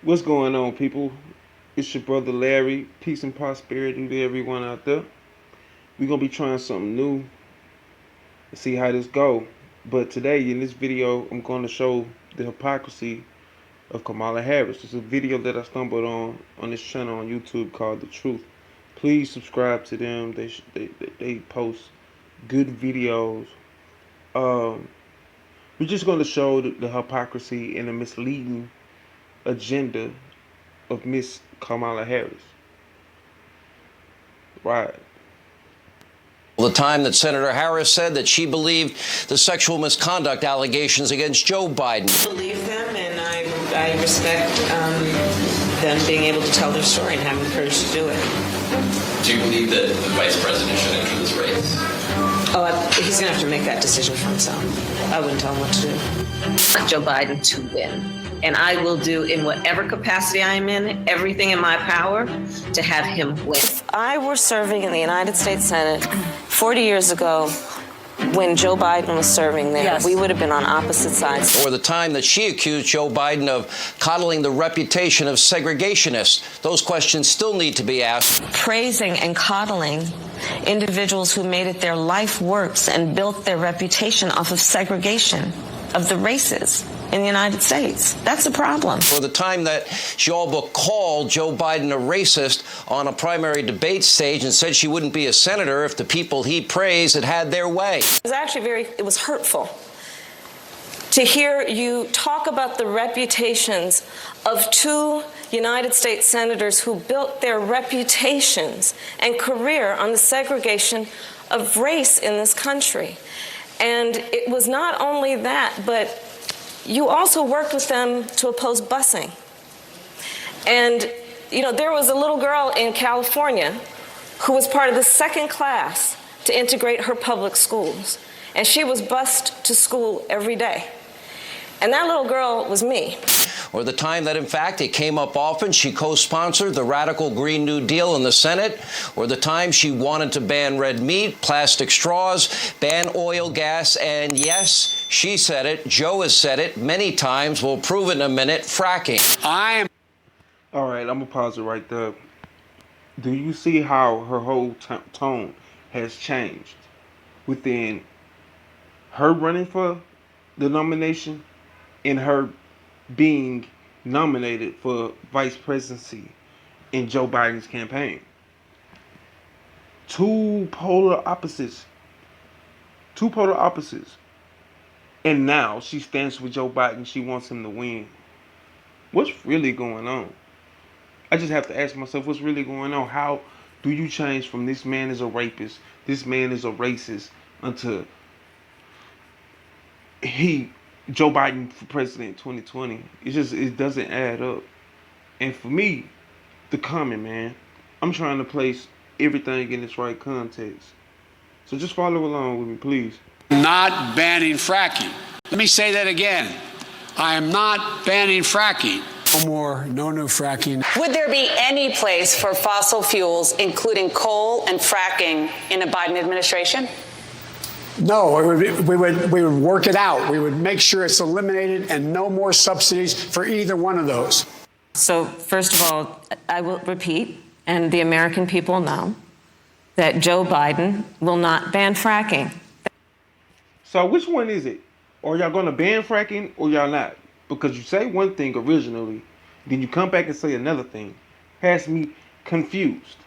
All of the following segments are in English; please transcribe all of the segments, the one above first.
What's going on, people? It's your brother Larry. Peace and prosperity to everyone out there. We're gonna be trying something new and see how this go. But today, in this video, I'm going to show the hypocrisy of Kamala Harris. It's a video that I stumbled on this channel on YouTube called The Truth. Please subscribe to them. They post good videos. We're just going to show the hypocrisy and the misleading agenda of Miss Kamala Harris. Right. The time that Senator Harris said that she believed the sexual misconduct allegations against Joe Biden. I believe them, and I respect them being able to tell their story and having the courage to do it. Do you believe that the vice president should enter this race? He's going to have to make that decision for himself. I wouldn't tell him what to do. I want Joe Biden to win. And I will do, in whatever capacity I am in, everything in my power to have him win. If I were serving in the United States Senate 40 years ago, when Joe Biden was serving there, yes, we would have been on opposite sides. Or the time that she accused Joe Biden of coddling the reputation of segregationists. Those questions still need to be asked. Praising and coddling individuals who made it their life works and built their reputation off of segregation of the races in the United States. That's a problem. For the time that she all but called Joe Biden a racist on a primary debate stage and said she wouldn't be a senator if the people he praised had their way. It was actually it was hurtful to hear you talk about the reputations of two United States senators who built their reputations and career on the segregation of race in this country. And it was not only that, but you also worked with them to oppose busing. And, you know, there was a little girl in California who was part of the second class to integrate her public schools. And she was bused to school every day. And that little girl was me. Or the time that, in fact, it came up often, she co-sponsored the radical Green New Deal in the Senate. Or the time she wanted to ban red meat, plastic straws, ban oil, gas, and yes, she said it, Joe has said it many times, we'll prove it in a minute, fracking. All right, I'm going to pause it right there. Do you see how her whole tone has changed within her running for the nomination and her being nominated for vice presidency in Joe Biden's campaign? Two polar opposites. And now she stands with Joe Biden. She wants him to win. What's really going on? I just have to ask myself, what's really going on? How do you change from this man is a rapist, this man is a racist, until Joe Biden for president 2020? It doesn't add up. And for me, the comment, man, I'm trying to place everything in its right context. So just follow along with me, please. Not banning fracking. Let me say that again. I am not banning fracking. No new fracking. Would there be any place for fossil fuels, including coal and fracking, in a Biden administration? No, we would work it out. We would make sure it's eliminated and no more subsidies for either one of those. So, first of all, I will repeat, and the American people know, that Joe Biden will not ban fracking. So which one is it? Are y'all going to ban fracking or y'all not? Because you say one thing originally, then you come back and say another thing. Has me confused.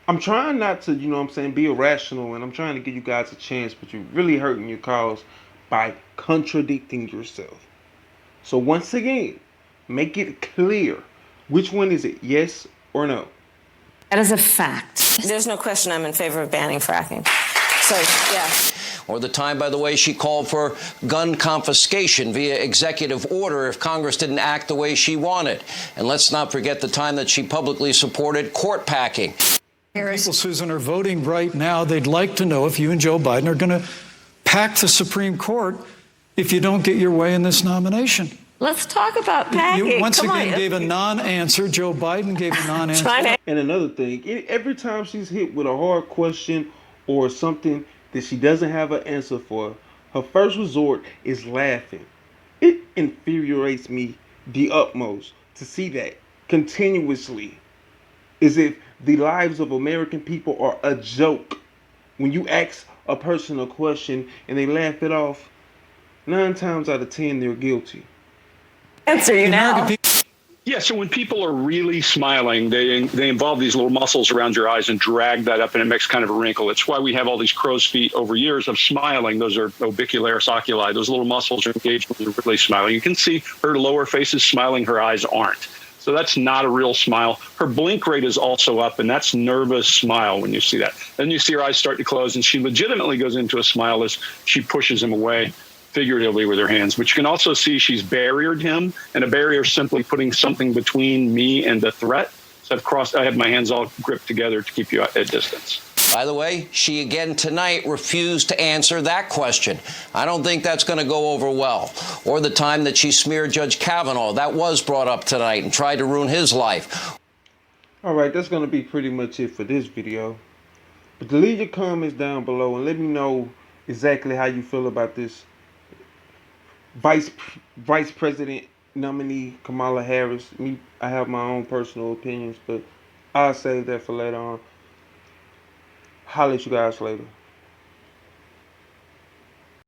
I'm trying not to, be irrational, and I'm trying to give you guys a chance, but you're really hurting your cause by contradicting yourself. So once again, make it clear. Which one is it? Yes or no? That is a fact. There's no question I'm in favor of banning fracking. So, yeah. Or the time, by the way, she called for gun confiscation via executive order if Congress didn't act the way she wanted. And let's not forget the time that she publicly supported court packing. People, Susan, are voting right now. They'd like to know if you and Joe Biden are going to pack the Supreme Court if you don't get your way in this nomination. Let's talk about packing. You once again gave a non-answer. Joe Biden gave a non-answer. And another thing, every time she's hit with a hard question or something that she doesn't have an answer for, her first resort is laughing. It infuriates me the utmost to see that continuously. Is if the lives of American people are a joke. When you ask a person a question and they laugh it off, 9 times out of 10 they're guilty. Answer you now. Yeah, so when people are really smiling, they involve these little muscles around your eyes and drag that up, and it makes kind of a wrinkle. It's why we have all these crow's feet over years of smiling. Those are orbicularis oculi. Those little muscles are engaged when you're really smiling. You can see her lower face is smiling, her eyes aren't. So that's not a real smile. Her blink rate is also up, and that's nervous smile when you see that. Then you see her eyes start to close, and she legitimately goes into a smile as she pushes him away, figuratively with her hands. But you can also see she's barriered him, and a barrier is simply putting something between me and the threat. So I have my hands all gripped together to keep you at a distance. By the way, she again tonight refused to answer that question. I don't think that's going to go over well. Or the time that she smeared Judge Kavanaugh. That was brought up tonight and tried to ruin his life. All right, that's going to be pretty much it for this video. But leave your comments down below and let me know exactly how you feel about this Vice President nominee Kamala Harris. I have my own personal opinions, but I'll save that for later on. Holler at you guys later.